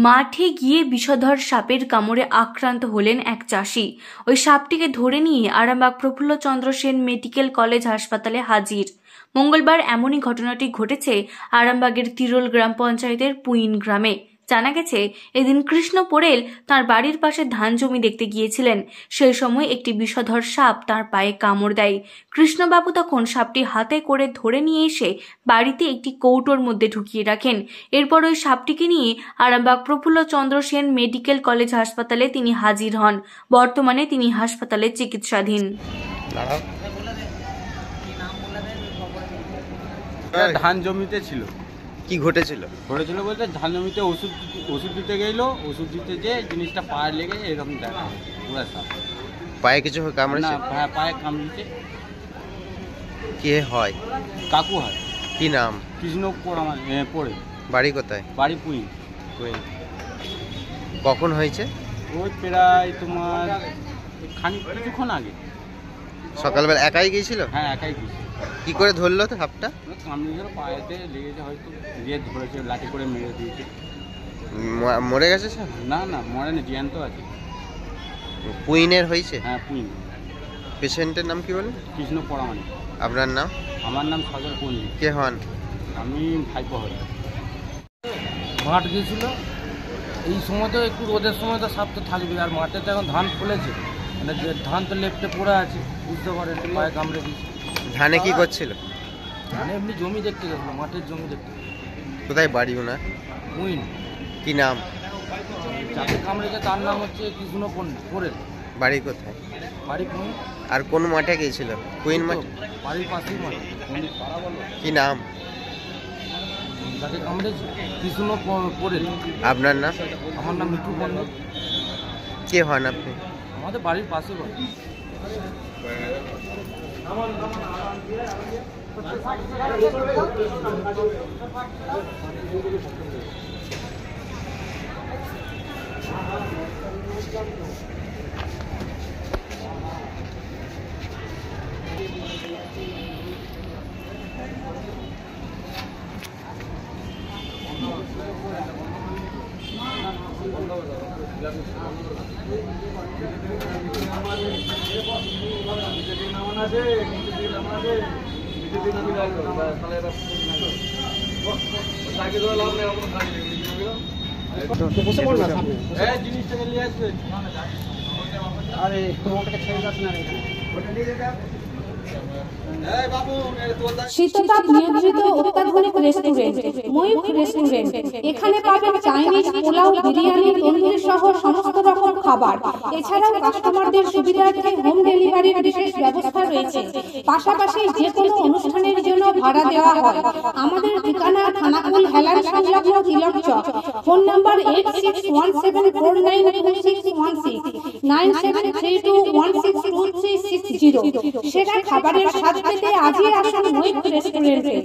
মাঠে গিয়ে বিষধর সাপের কামড়ে আক্রান্ত হলেন এক চাষি। ওই সাপটিকে ধরে নিয়ে আরামবাগ প্রফুল্লচন্দ্র সেন মেডিকেল কলেজ হাসপাতালে হাজির। মঙ্গলবার এমনই ঘটনাটি ঘটেছে আরামবাগের তিরোল গ্রাম পঞ্চায়েতের পুইন গ্রামে। জানা গেছে, এদিন কৃষ্ণ পোড়েল তাঁর বাড়ির পাশে ধান জমি দেখতে গিয়েছিলেন। সেই সময় একটি বিষধর সাপ তাঁর পায়ে কামড় দেয়। কৃষ্ণবাবু তখন সাপটি হাতে করে ধরে নিয়ে এসে বাড়িতে একটি কৌটোর মধ্যে ঢুকিয়ে রাখেন। এরপর ওই সাপটিকে নিয়ে আরামবাগ প্রফুল্লচন্দ্র সেন মেডিকেল কলেজ হাসপাতালে তিনি হাজির হন। বর্তমানে তিনি হাসপাতালে চিকিৎসাধীন। ধান জমিতে ছিল। কি ঘটেছিল বলতে ধান জমিতে ওষুধ দিতে গেল, ওষুধ দিতে যে জিনিসটা পায়ে লেগে এরকম দেখা পুরো সাপ। পায়ে কিছু কামড়েছে? না, পায়ে কামড়েছে। কে হয়? কাকু হয়। কি নাম? কৃষ্ণ পড়ে। বাড়ি কোথায়? বাড়ি পুইন। কখন হয়েছে? ওই প্রায় তোমার কিছুক্ষণ আগে। সকালবেলা একাই গিয়েছিল? হ্যাঁ, একাই গিয়েছিল। কি করে ধরলো তো সাপটা? কামড়েছিল, পায়েতে লেগেছে, হয়তো দিয়ে ধরেছে, লাঠি করে মেরে দিয়েছে। মরে গেছে সাপ? না, মরেনি, জ্যান্ত আছে। পুইনের হয়েছে? হ্যাঁ, পুইন। পেশেন্টের নাম কি বলেন? কৃষ্ণ পড়ামানি। আপনার নাম? আমার নাম সাগর পন্ডিত। কে হন? আমি ভাইপো হই। মাঠ গিয়েছিল, এই সময় তো একটু রোদের সময় তো সাপ তো থাকবে, আর মাঠে তো এখন ধান ফলেছে, মানে যে ধান তো লেপটে পড়ে আছে, বুঝতে পারেন পায়ে কামড়ে দিয়েছে। ধানে কি করছিল? ধানে এমনি জমি দেখতে গেছিল, মাঠের জমি দেখতে। কোথায় বাড়ি ওনার? পুইন। কি নাম? যাকে কামড়েছে তার নাম হচ্ছে কৃষ্ণ পোড়েল। বাড়ি কোথায়? বাড়ি পুইন। আর কোন মাঠে গিয়েছিল? পুইন মাঠে? বাড়ির পাশেই মাঠ। কি নাম? যাকে কামড়েছে কৃষ্ণ পোড়েল। আপনার নাম? আমার নাম মিঠু পণ্ডিত। কে হন আপনি? আমাদের বাড়ির পাশে বাড়ি। শীততাপ নিয়ন্ত্রিত অত্যাধুনিক রেস্টুরেন্ট ময়ূখ রেস্টুরেন্ট। এখানে পাবেন চাইনিজ, পোলাও, বিরিয়ানি, তন্দুরি সহ সমস্ত রকম খাবার। এছাড়াও কাস্টমারদের সুবিধার্থে হোম ডেলিভারির বিশেষ ব্যবস্থা রয়েছে। পাশাপাশি যে কোনো অনুষ্ঠানের জন্য ভাড়া দেওয়া হয়। আমাদের ঠিকানা থানাকুল হেলান সংলগ্ন তিলক চক। Phone number 8617492616 9732162360। সেরা খাবারের স্বাদ পেতে আজই আসুন ময়ূখ রেস্টুরেন্টে।